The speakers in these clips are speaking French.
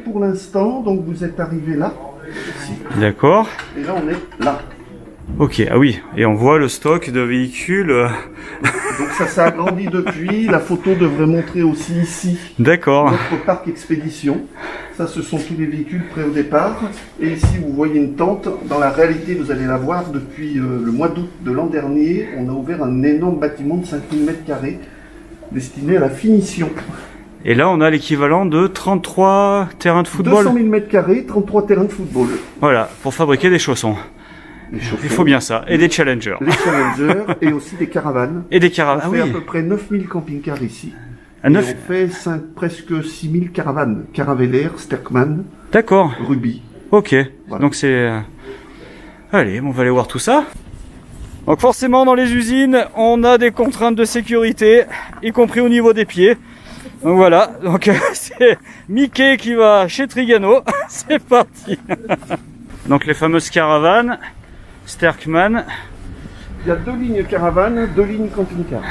pour l'instant, donc vous êtes arrivé là. D'accord. Et là, on est là. Ok, ah oui, et on voit le stock de véhicules. Donc ça s'est agrandi depuis. La photo devrait montrer aussi ici D'accord. notre parc expédition. Ça, ce sont tous les véhicules prêts au départ. Et ici, vous voyez une tente. Dans la réalité, vous allez la voir depuis le mois d'août de l'an dernier. On a ouvert un énorme bâtiment de 5000 m² destiné à la finition. Et là, on a l'équivalent de 33 terrains de football. 200 000 m², 33 terrains de football. Voilà, pour fabriquer des chaussons. Il faut bien ça. Et des challengers. Des challengers et aussi des caravanes. Et des caravanes. On fait à peu près 9000 camping-cars ici. À 9... Et on fait presque 6000 caravanes. Caravelair, Sterkman, D'accord. Ruby. Ok. Voilà. Donc c'est... Allez, on va aller voir tout ça. Donc forcément, dans les usines, on a des contraintes de sécurité, y compris au niveau des pieds. Donc voilà. Donc c'est Mickey qui va chez Trigano. C'est parti. Donc les fameuses caravanes. Sterkman. Il y a 2 lignes caravane, 2 lignes camping-car.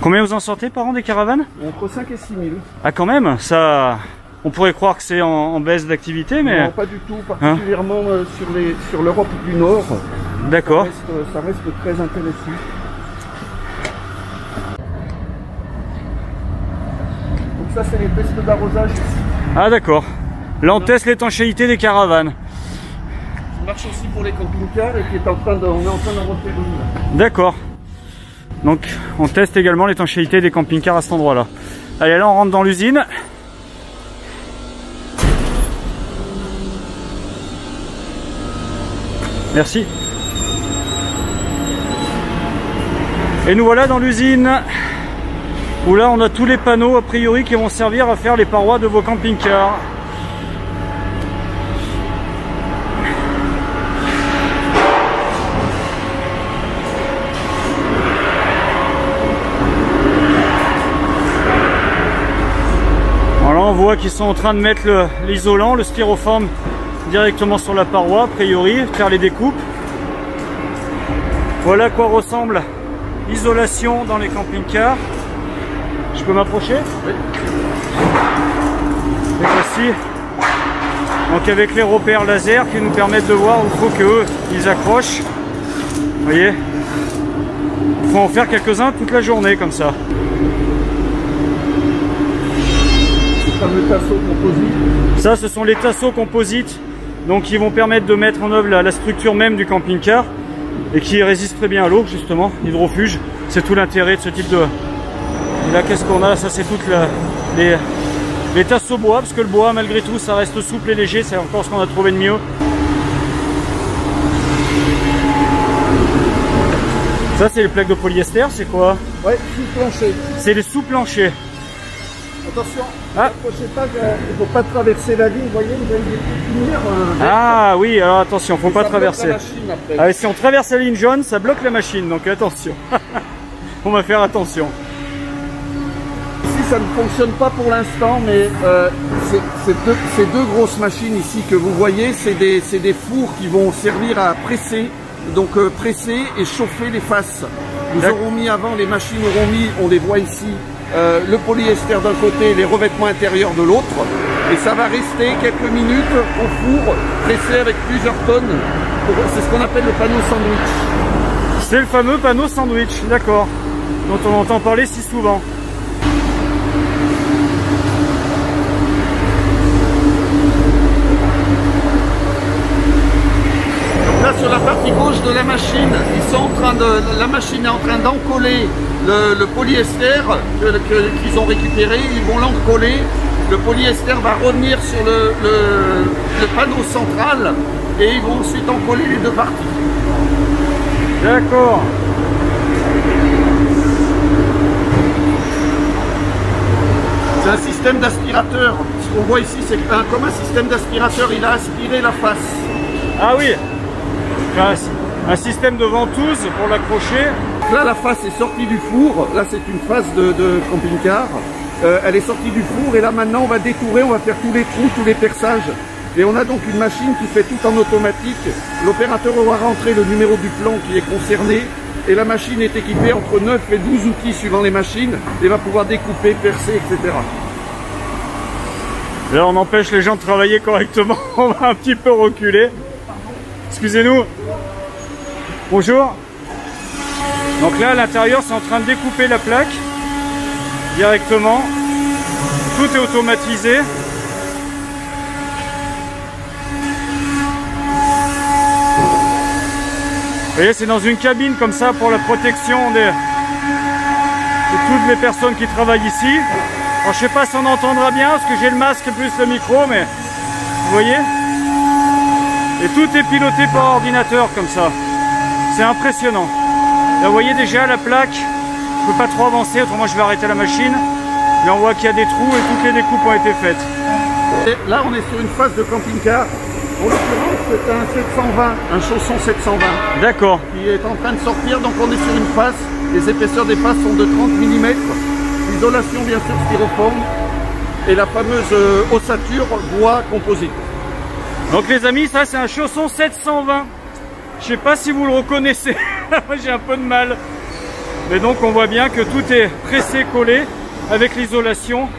Combien vous en sortez par an des caravanes? Entre 5 et 6 000. Ah quand même, ça... On pourrait croire que c'est en baisse d'activité, mais... Non, pas du tout, particulièrement sur l'Europe du Nord. D'accord. Ça reste très intéressant. Donc ça, c'est les tests d'arrosage ici. Ah d'accord. Là on teste l'étanchéité des caravanes. Ça marche aussi pour les camping-cars et on est en train d'en refaire une. D'accord. Donc on teste également l'étanchéité des camping-cars à cet endroit-là. Allez, là on rentre dans l'usine. Merci. Et nous voilà dans l'usine où là on a tous les panneaux a priori qui vont servir à faire les parois de vos camping-cars. Alors on voit qu'ils sont en train de mettre l'isolant, le styrofoam directement sur la paroi a priori, faire les découpes. Voilà à quoi ressemble l'isolation dans les camping-cars. Je peux m'approcher? Oui. Et voici. Donc avec les repères laser qui nous permettent de voir où il faut qu'eux ils accrochent. Vous voyez? Il faut en faire quelques-uns toute la journée comme ça. Ça, ce sont les tasseaux composites. Donc qui vont permettre de mettre en œuvre la structure même du camping-car et qui résiste très bien à l'eau justement, hydrofuge. C'est tout l'intérêt de ce type de... Et là qu'est-ce qu'on a? Ça c'est toutes les tasseaux bois, parce que le bois malgré tout ça reste souple et léger, c'est encore ce qu'on a trouvé de mieux. Ça c'est les plaques de polyester, c'est quoi? Ouais, sous-plancher. C'est les sous-planchers. Attention, n'approchez pas, il ne faut pas traverser la ligne, vous voyez, vous avez des petites lumières. Ah oui, alors attention, faut pas traverser. La machine, après. Ah, si on traverse la ligne jaune, ça bloque la machine, donc attention. On va faire attention. Ici, ça ne fonctionne pas pour l'instant, mais ces deux grosses machines ici que vous voyez, c'est des fours qui vont servir à presser, donc presser et chauffer les faces. Nous aurons mis avant, les machines auront mis, on les voit ici, le polyester d'un côté, les revêtements intérieurs de l'autre, et ça va rester quelques minutes au four, pressé avec plusieurs tonnes. C'est ce qu'on appelle le panneau sandwich. C'est le fameux panneau sandwich, d'accord, dont on entend parler si souvent. Là, sur la partie gauche de la machine, la machine est en train d'encoller le polyester qu'ils ont récupéré. Ils vont l'encoller. Le polyester va revenir sur le panneau central et ils vont ensuite encoller les deux parties. D'accord. C'est un système d'aspirateur. Ce qu'on voit ici, c'est comme un système d'aspirateur, il a aspiré la face. Ah oui. Un système de ventouse pour l'accrocher. Là, la face est sortie du four. Là, c'est une face de camping-car. Elle est sortie du four et là, maintenant, on va détourer, on va faire tous les trous, tous les perçages. Et on a donc une machine qui fait tout en automatique. L'opérateur aura rentré le numéro du plan qui est concerné et la machine est équipée entre 9 et 12 outils suivant les machines et va pouvoir découper, percer, etc. Là on empêche les gens de travailler correctement, on va un petit peu reculer. Excusez-nous. Bonjour. Donc là à l'intérieur c'est en train de découper la plaque directement. Tout est automatisé. Vous voyez, c'est dans une cabine comme ça pour la protection de toutes les personnes qui travaillent ici. Alors je sais pas si on entendra bien parce que j'ai le masque plus le micro, mais vous voyez. Et tout est piloté par ordinateur comme ça. C'est impressionnant. Là vous voyez déjà la plaque, je peux pas trop avancer, autrement je vais arrêter la machine. Mais on voit qu'il y a des trous et toutes les découpes ont été faites. Et là on est sur une phase de camping-car. En l'occurrence c'est un 720, un chausson 720. D'accord. Qui est en train de sortir, donc on est sur une face. Les épaisseurs des faces sont de 30 mm. L'isolation bien sûr styrofoam. Et la fameuse ossature bois composite. Donc les amis, ça c'est un chausson 720. Je sais pas si vous le reconnaissez. Moi j'ai un peu de mal. Mais donc on voit bien que tout est pressé, collé avec l'isolation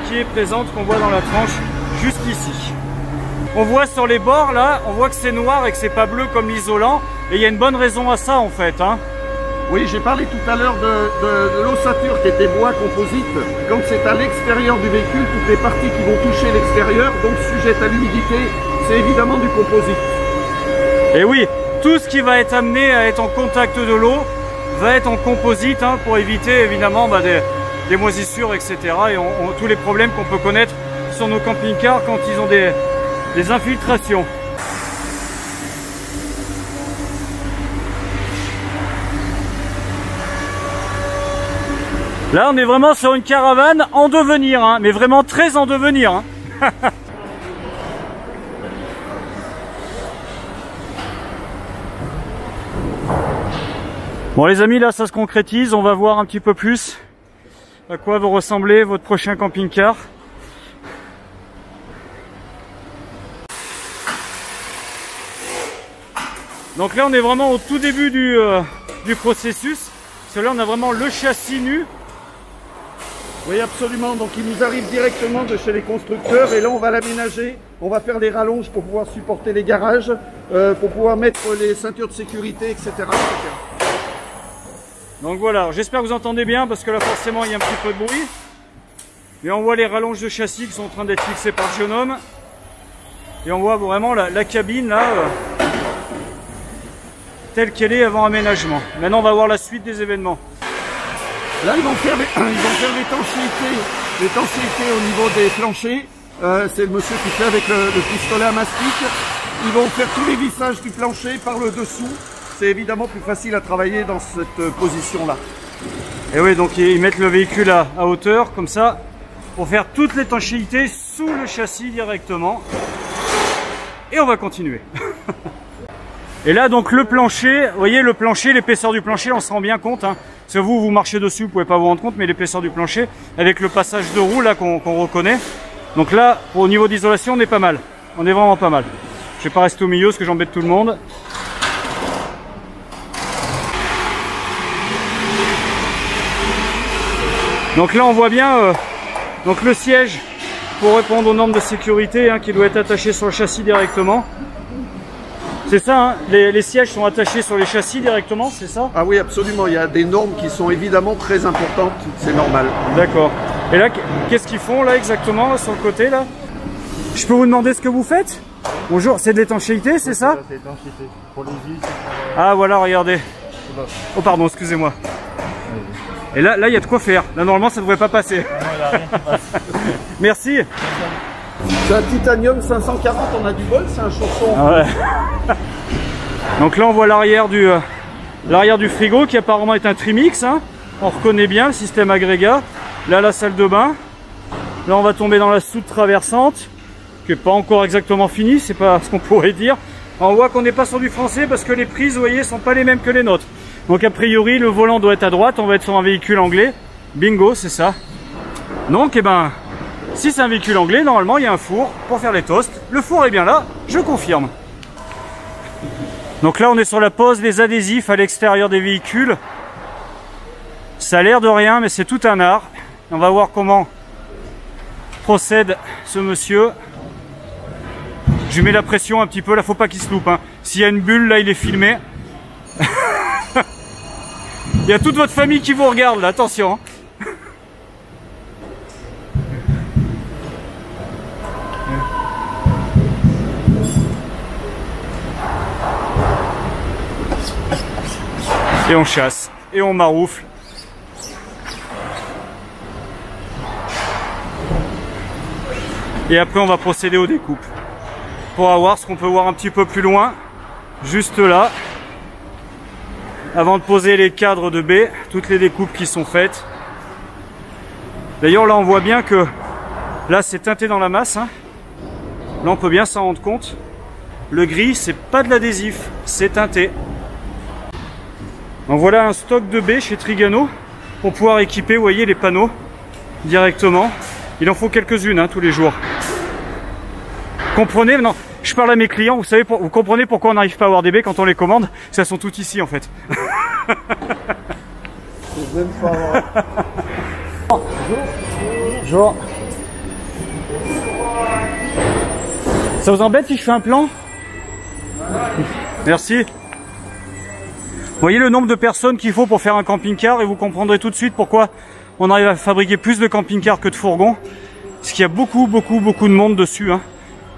qui est présente, qu'on voit dans la tranche jusqu'ici. On voit sur les bords là, on voit que c'est noir et que c'est pas bleu comme l'isolant. Et il y a une bonne raison à ça en fait. Hein. Oui, j'ai parlé tout à l'heure de l'ossature qui était bois composite. Quand c'est à l'extérieur du véhicule, toutes les parties qui vont toucher l'extérieur, donc sujettes à l'humidité, c'est évidemment du composite. Et oui, tout ce qui va être amené à être en contact de l'eau va être en composite hein, pour éviter évidemment des moisissures, etc. Et tous les problèmes qu'on peut connaître sur nos camping-cars quand ils ont des infiltrations. Là, on est vraiment sur une caravane en devenir, hein, mais vraiment très en devenir. Hein. Bon les amis, là ça se concrétise, on va voir un petit peu plus à quoi va ressembler votre prochain camping-car. Donc là on est vraiment au tout début du processus, parce que là on a vraiment le châssis nu. Oui absolument, donc il nous arrive directement de chez les constructeurs et là on va l'aménager, on va faire des rallonges pour pouvoir supporter les garages, pour pouvoir mettre les ceintures de sécurité, etc. Donc voilà, j'espère que vous entendez bien parce que là forcément il y a un petit peu de bruit. Mais on voit les rallonges de châssis qui sont en train d'être fixées par Gionome. Et on voit vraiment la cabine là, telle qu'elle est avant aménagement. Maintenant on va voir la suite des événements. Là ils vont faire l'étanchéité au niveau des planchers. C'est le monsieur qui fait avec le pistolet à mastic. Ils vont faire tous les vissages du plancher par le dessous. C'est évidemment plus facile à travailler dans cette position-là. Et oui, donc ils mettent le véhicule à hauteur, comme ça, pour faire toute l'étanchéité sous le châssis directement. Et on va continuer. Et là, donc le plancher, vous voyez le plancher, l'épaisseur du plancher, on se rend bien compte. Hein, parce que vous marchez dessus, vous pouvez pas vous rendre compte, mais l'épaisseur du plancher, avec le passage de roue là qu'on reconnaît. Donc là, au niveau d'isolation, on est pas mal. On est vraiment pas mal. Je vais pas rester au milieu parce que j'embête tout le monde. Donc là on voit bien donc le siège pour répondre aux normes de sécurité hein, qui doit être attaché sur le châssis directement. C'est ça, hein, les sièges sont attachés sur les châssis directement, c'est ça? Ah oui absolument, il y a des normes qui sont évidemment très importantes, c'est normal. D'accord. Et là qu'est-ce qu'ils font là exactement là, sur le côté là? Je peux vous demander ce que vous faites? Bonjour, c'est de l'étanchéité, c'est ça? C'est l'étanchéité pour les vis. Ah voilà, regardez. Oh pardon, excusez-moi. Et là, il y a de quoi faire. Là, normalement, ça ne devrait pas passer. Non, il n'y a rien qui passe. Merci. C'est un titanium 540, on a du bol, c'est un chausson. Ah ouais. Donc là, on voit l'arrière du frigo qui apparemment est un Trimix. Hein. On reconnaît bien le système agrégat. Là, la salle de bain. Là, on va tomber dans la soute traversante, qui n'est pas encore exactement finie, c'est pas ce qu'on pourrait dire. On voit qu'on n'est pas sur du français parce que les prises, vous voyez, sont pas les mêmes que les nôtres. Donc a priori le volant doit être à droite, on va être sur un véhicule anglais. Bingo, c'est ça. Donc eh ben, si c'est un véhicule anglais, normalement il y a un four pour faire les toasts. Le four est bien là, je confirme. Donc là on est sur la pose des adhésifs à l'extérieur des véhicules. Ça a l'air de rien mais c'est tout un art. On va voir comment procède ce monsieur. Je lui mets la pression un petit peu, là faut pas qu'il se loupe hein. S'il y a une bulle là il est filmé. Il y a toute votre famille qui vous regarde là, attention hein. Et on chasse, et on maroufle. Et après on va procéder aux découpes. Pour avoir ce qu'on peut voir un petit peu plus loin, juste là. Avant de poser les cadres de baie, toutes les découpes qui sont faites. D'ailleurs là on voit bien que là c'est teinté dans la masse. Hein. Là on peut bien s'en rendre compte. Le gris c'est pas de l'adhésif, c'est teinté. Donc voilà un stock de baies chez Trigano pour pouvoir équiper, vous voyez, les panneaux directement. Il en faut quelques-unes hein, tous les jours. Comprenez, non, je parle à mes clients, vous savez, vous comprenez pourquoi on n'arrive pas à avoir des baies quand on les commande? Ça sont toutes ici en fait. Bonjour. Ça vous embête si je fais un plan? Merci. Vous voyez le nombre de personnes qu'il faut pour faire un camping-car et vous comprendrez tout de suite pourquoi on arrive à fabriquer plus de camping-cars que de fourgons. Parce qu'il y a beaucoup de monde dessus. Hein.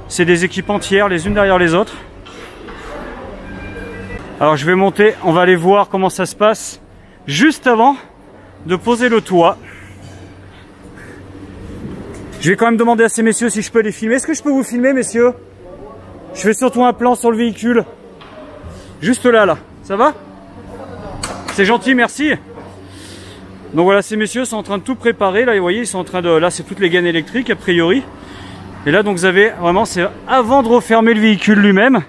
C'est des équipes entières, les unes derrière les autres. Alors je vais monter, on va aller voir comment ça se passe juste avant de poser le toit. Je vais quand même demander à ces messieurs si je peux les filmer. Est-ce que je peux vous filmer, messieurs? Je fais surtout un plan sur le véhicule. Juste là. Ça va? C'est gentil, merci. Donc voilà, ces messieurs sont en train de tout préparer. Là, vous voyez, ils sont en train de... Là, c'est toutes les gaines électriques, a priori. Et là, donc, vous avez vraiment... C'est avant de refermer le véhicule lui-même.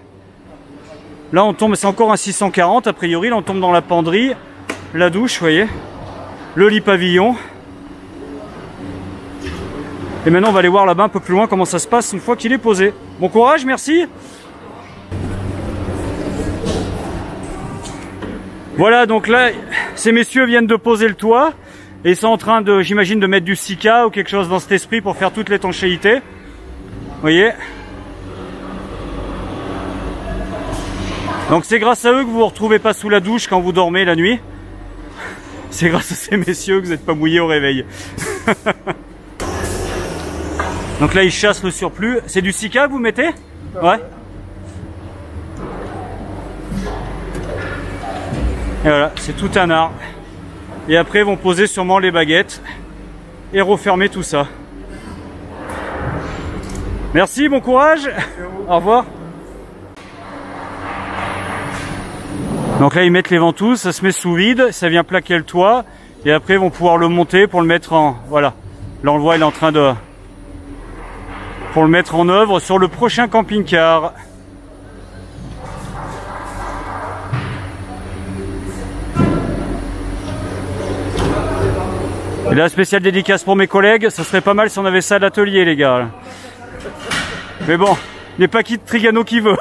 Là, on tombe... C'est encore un 640, a priori. Là, on tombe dans la penderie. La douche, vous voyez. Le lit pavillon. Et maintenant, on va aller voir là-bas un peu plus loin comment ça se passe une fois qu'il est posé. Bon courage, merci. Voilà, donc là, ces messieurs viennent de poser le toit et ils sont en train de, j'imagine, de mettre du Sika ou quelque chose dans cet esprit pour faire toute l'étanchéité. Vous voyez? Donc c'est grâce à eux que vous ne vous retrouvez pas sous la douche quand vous dormez la nuit. C'est grâce à ces messieurs que vous n'êtes pas mouillés au réveil. Donc là, ils chassent le surplus. C'est du Sika que vous mettez? Ouais. Et voilà, c'est tout un art. Et après, ils vont poser sûrement les baguettes et refermer tout ça. Merci, bon courage. Au revoir. Donc là, ils mettent les ventouses, ça se met sous vide, ça vient plaquer le toit. Et après, ils vont pouvoir le monter pour le mettre en... Voilà. Là, on le voit, il est en train de... Pour le mettre en œuvre sur le prochain camping-car. Et là, spéciale dédicace pour mes collègues, ça serait pas mal si on avait ça à l'atelier, les gars. Mais bon, il n'est pas qui de Trigano qui veut.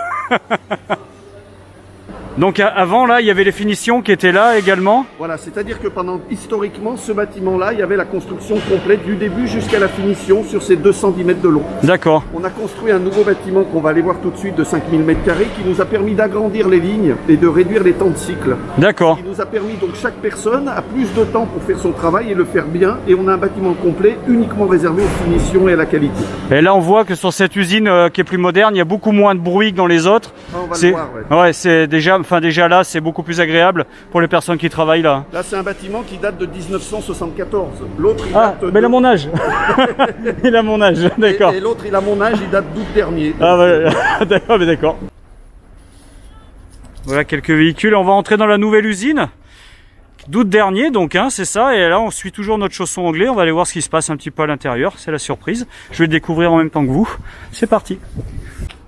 Donc avant, là, il y avait les finitions qui étaient là également. Voilà, c'est-à-dire que historiquement, ce bâtiment-là, il y avait la construction complète du début jusqu'à la finition sur ces 210 mètres de long. D'accord. On a construit un nouveau bâtiment qu'on va aller voir tout de suite de 5000 mètres carrés qui nous a permis d'agrandir les lignes et de réduire les temps de cycle. D'accord. Qui nous a permis, donc chaque personne a plus de temps pour faire son travail et le faire bien. Et on a un bâtiment complet uniquement réservé aux finitions et à la qualité. Et là, on voit que sur cette usine qui est plus moderne, il y a beaucoup moins de bruit que dans les autres. Ah, on va le voir, ouais. Ouais, c'est déjà... Enfin, déjà là, c'est beaucoup plus agréable pour les personnes qui travaillent là. Là, c'est un bâtiment qui date de 1974. L'autre, il date mais il a mon âge. Il a mon âge, d'accord. Et l'autre, il a mon âge, il date d'août dernier. Ah, ouais. D'accord, mais d'accord. Voilà quelques véhicules. On va entrer dans la nouvelle usine d'août dernier, donc, hein, c'est ça. Et là, on suit toujours notre chausson anglais. On va aller voir ce qui se passe un petit peu à l'intérieur. C'est la surprise. Je vais le découvrir en même temps que vous. C'est parti.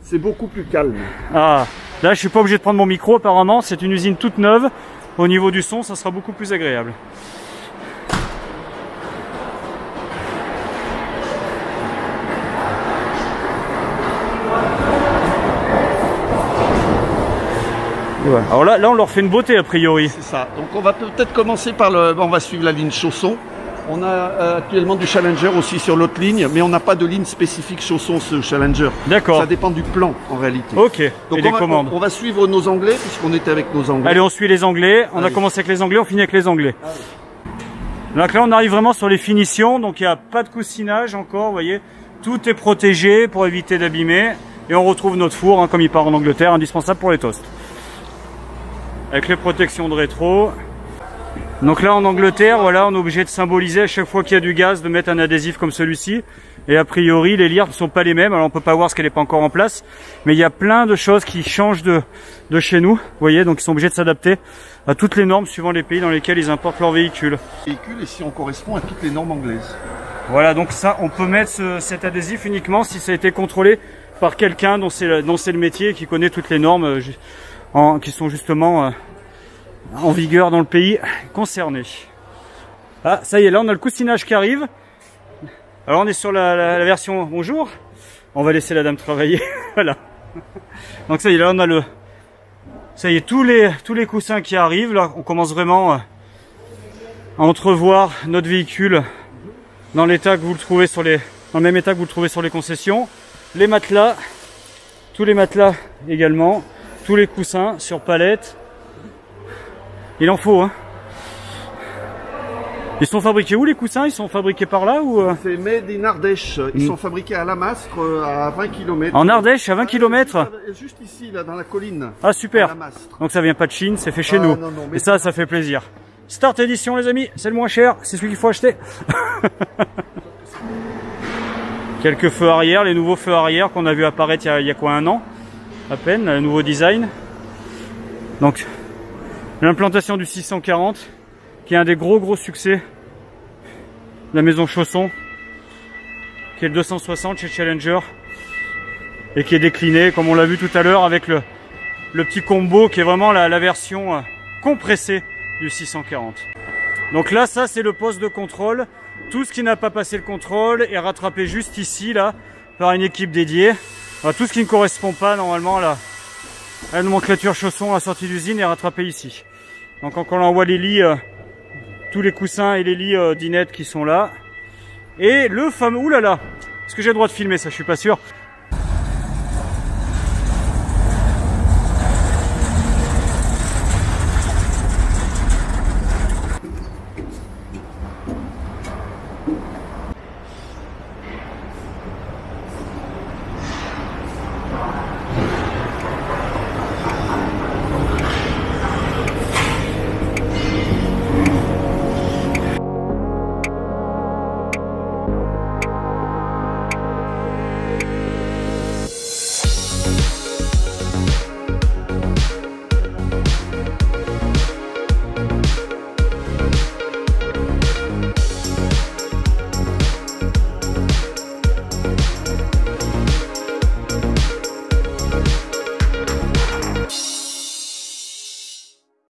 C'est beaucoup plus calme. Ah, là je suis pas obligé de prendre mon micro apparemment, c'est une usine toute neuve. Au niveau du son, ça sera beaucoup plus agréable. Ouais. Alors là, on leur fait une beauté a priori. C'est ça. Donc on va peut-être commencer par le... On va suivre la ligne chausson. On a actuellement du Challenger aussi sur l'autre ligne, mais on n'a pas de ligne spécifique chausson ce Challenger. D'accord. Ça dépend du plan en réalité. Ok. Donc et les commandes. on va suivre nos Anglais puisqu'on était avec nos Anglais. Allez, on suit les Anglais. On a Allez. commencé avec les Anglais, on finit avec les Anglais. Allez. Donc là, on arrive vraiment sur les finitions. Donc il n'y a pas de coussinage encore, vous voyez. Tout est protégé pour éviter d'abîmer. Et on retrouve notre four, hein, comme il part en Angleterre, indispensable pour les toasts. Avec les protections de rétro. Donc là en Angleterre, voilà, on est obligé de symboliser à chaque fois qu'il y a du gaz, de mettre un adhésif comme celui-ci. Et a priori, les lyres ne sont pas les mêmes. Alors on peut pas voir ce qu'elle n'est pas encore en place. Mais il y a plein de choses qui changent de chez nous. Vous voyez, donc ils sont obligés de s'adapter à toutes les normes suivant les pays dans lesquels ils importent leurs véhicules. Et si on correspond à toutes les normes anglaises. Voilà, donc ça, on peut mettre cet adhésif uniquement si ça a été contrôlé par quelqu'un dont c'est le métier et qui connaît toutes les normes qui sont justement en vigueur dans le pays concerné. Ah, ça y est, là on a le coussinage qui arrive. Alors on est sur la version bonjour. On va laisser la dame travailler. Voilà. Donc ça y est, là on a ça y est, tous les coussins qui arrivent. Là, on commence vraiment à entrevoir notre véhicule dans l'état que vous le trouvez dans le même état que vous le trouvez sur les concessions. Les matelas, tous les matelas également, tous les coussins sur palette. Il en faut, hein. Ils sont fabriqués où les coussins? Ils sont fabriqués par là ou C'est made in Ardèche. Ils sont fabriqués à Lamastre, à 20 km. En Ardèche, à 20 km? Juste ici, là, dans la colline. Ah super. Lamastre. Donc ça vient pas de Chine, c'est fait chez nous. Non, mais et ça fait plaisir. Start Edition les amis, c'est le moins cher, c'est celui qu'il faut acheter. Quelques feux arrière, les nouveaux feux arrière qu'on a vu apparaître il y a quoi, un an à peine, le nouveau design. Donc l'implantation du 640 qui est un des gros succès de la maison Chausson, qui est le 260 chez Challenger et qui est décliné comme on l'a vu tout à l'heure avec le petit combo qui est vraiment la version compressée du 640. Donc là, ça c'est le poste de contrôle. Tout ce qui n'a pas passé le contrôle est rattrapé juste ici, là, par une équipe dédiée. Alors, tout ce qui ne correspond pas normalement à la nomenclature Chausson à sortie d'usine est rattrapé ici. Donc quand on envoie les lits, tous les coussins et les lits dinette qui sont là. Et le fameux, oulala, est-ce que j'ai le droit de filmer ça? Je suis pas sûr.